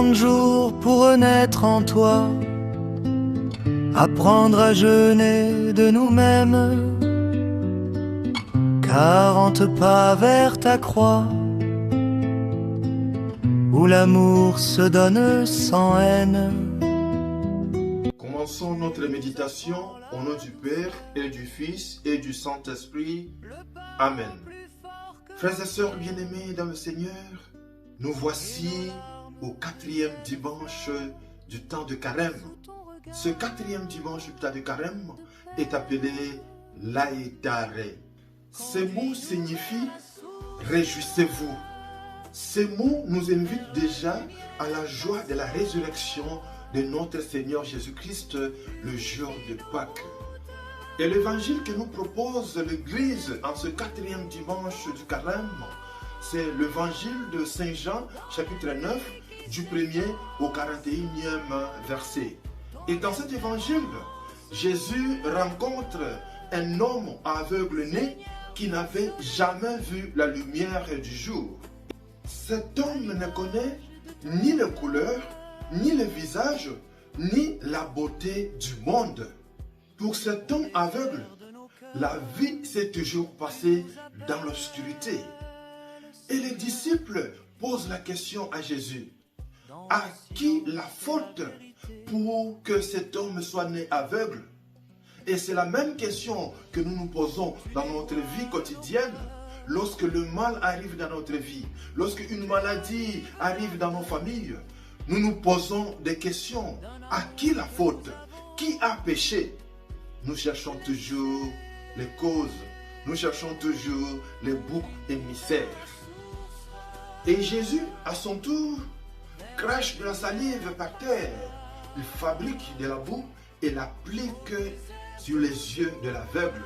40 jours pour renaître en toi, apprendre à jeûner de nous-mêmes, 40 pas vers ta croix, où l'amour se donne sans haine. Commençons notre méditation au nom du Père et du Fils et du Saint-Esprit. Amen. Frères et sœurs bien-aimés dans le Seigneur, nous voici au 4e dimanche du temps de Carême. Ce 4e dimanche du temps de Carême est appelé Laetare. Ces mots signifient réjouissez-vous. Ces mots nous invitent déjà à la joie de la résurrection de notre Seigneur Jésus-Christ le jour de Pâques. Et l'évangile que nous propose l'Église en ce 4e dimanche du Carême, c'est l'évangile de Saint Jean, chapitre 9, du 1er au 41e verset. Et dans cet évangile, Jésus rencontre un homme aveugle-né qui n'avait jamais vu la lumière du jour. Cet homme ne connaît ni les couleurs, ni le visage, ni la beauté du monde. Pour cet homme aveugle, la vie s'est toujours passée dans l'obscurité. Et les disciples posent la question à Jésus. À qui la faute pour que cet homme soit né aveugle? Et c'est la même question que nous nous posons dans notre vie quotidienne. Lorsque le mal arrive dans notre vie, lorsque une maladie arrive dans nos familles, nous nous posons des questions. À qui la faute? Qui a péché? Nous cherchons toujours les causes. Nous cherchons toujours les boucs émissaires. Et Jésus, à son tour, crache de la salive par terre. Il fabrique de la boue et l'applique sur les yeux de l'aveugle.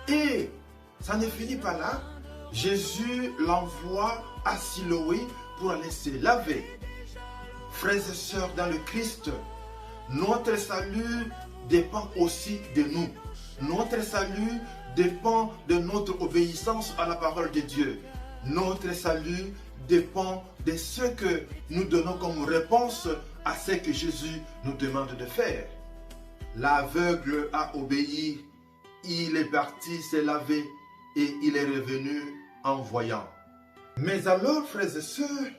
Et ça ne finit pas là. Jésus l'envoie à Siloé pour aller se laver. Frères et sœurs dans le Christ, notre salut dépend aussi de nous. Notre salut dépend de notre obéissance à la parole de Dieu. Notre salut dépend de ce que nous donnons comme réponse à ce que Jésus nous demande de faire. L'aveugle a obéi, il est parti se laver et il est revenu en voyant. Mais alors, frères et sœurs,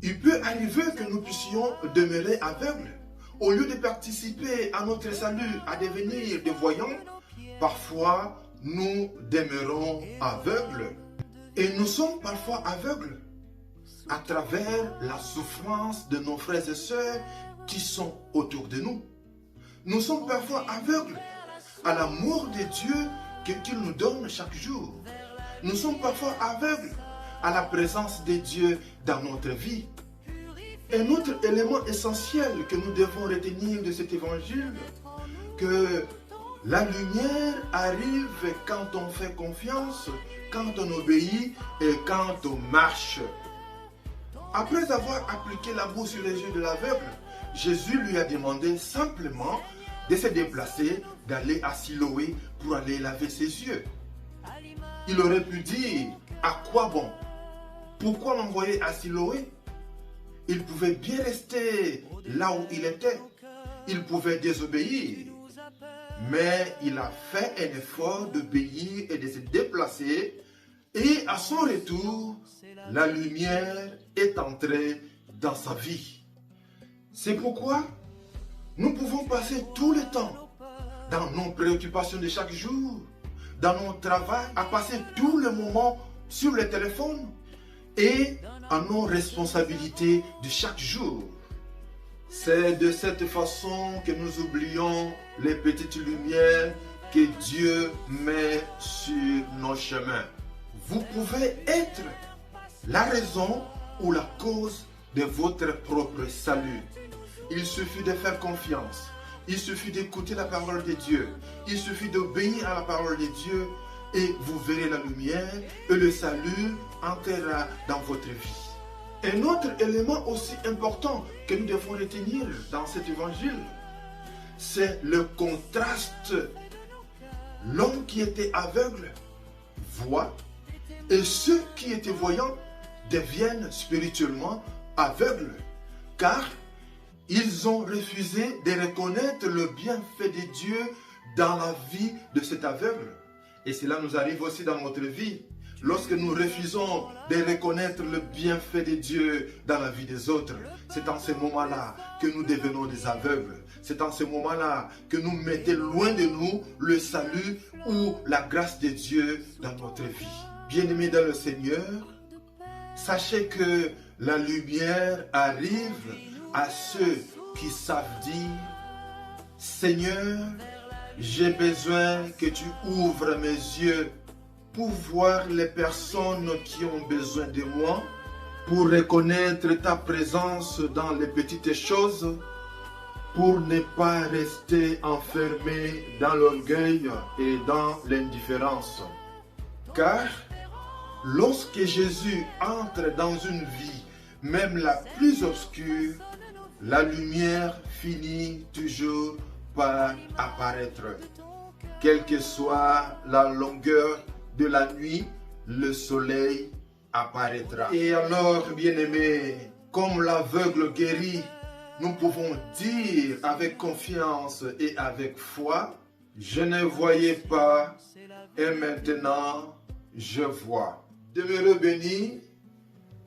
il peut arriver que nous puissions demeurer aveugles. Au lieu de participer à notre salut, à devenir des voyants, parfois nous demeurons aveugles. Et nous sommes parfois aveugles à travers la souffrance de nos frères et sœurs qui sont autour de nous. Nous sommes parfois aveugles à l'amour de Dieu qu'il nous donne chaque jour. Nous sommes parfois aveugles à la présence de Dieu dans notre vie. Un autre élément essentiel que nous devons retenir de cet évangile, que la lumière arrive quand on fait confiance, quand on obéit et quand on marche. Après avoir appliqué la boue sur les yeux de l'aveugle, Jésus lui a demandé simplement de se déplacer, d'aller à Siloé pour aller laver ses yeux. Il aurait pu dire, à quoi bon? Pourquoi m'envoyer à Siloé? Il pouvait bien rester là où il était. Il pouvait désobéir. Mais il a fait un effort d'obéir et de se déplacer. Et à son retour, la lumière est entrée dans sa vie. C'est pourquoi nous pouvons passer tout le temps dans nos préoccupations de chaque jour, dans notre travail, à passer tout le moment sur le téléphone et à nos responsabilités de chaque jour. C'est de cette façon que nous oublions les petites lumières que Dieu met sur nos chemins. Vous pouvez être la raison ou la cause de votre propre salut. Il suffit de faire confiance. Il suffit d'écouter la parole de Dieu. Il suffit d'obéir à la parole de Dieu et vous verrez la lumière et le salut entrera dans votre vie. Un autre élément aussi important que nous devons retenir dans cet évangile, c'est le contraste. L'homme qui était aveugle voit et ceux qui étaient voyants deviennent spirituellement aveugles. car ils ont refusé de reconnaître le bienfait de Dieu dans la vie de cet aveugle. Et cela nous arrive aussi dans notre vie. Lorsque nous refusons de reconnaître le bienfait de Dieu dans la vie des autres, c'est en ce moment-là que nous devenons des aveugles. C'est en ce moment-là que nous mettons loin de nous le salut ou la grâce de Dieu dans notre vie. Bien-aimés dans le Seigneur, sachez que la lumière arrive à ceux qui savent dire « Seigneur, j'ai besoin que tu ouvres mes yeux pour voir les personnes qui ont besoin de moi, pour reconnaître ta présence dans les petites choses, pour ne pas rester enfermé dans l'orgueil et dans l'indifférence. Car lorsque Jésus entre dans une vie, même la plus obscure, la lumière finit toujours par apparaître. Quelle que soit la longueur de la nuit, le soleil apparaîtra. Et alors, bien-aimés, comme l'aveugle guéri, nous pouvons dire avec confiance et avec foi, je ne voyais pas et maintenant je vois. Demeurez bénis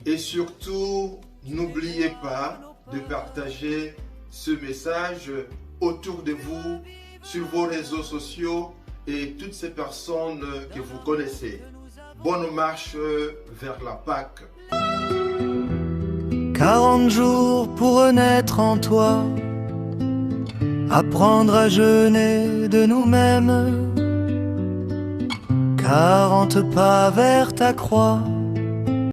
et surtout n'oubliez pas de partager ce message autour de vous, sur vos réseaux sociaux et toutes ces personnes que vous connaissez. Bonne marche vers la Pâque. 40 jours pour renaître en toi, apprendre à jeûner de nous-mêmes. 40 pas vers ta croix,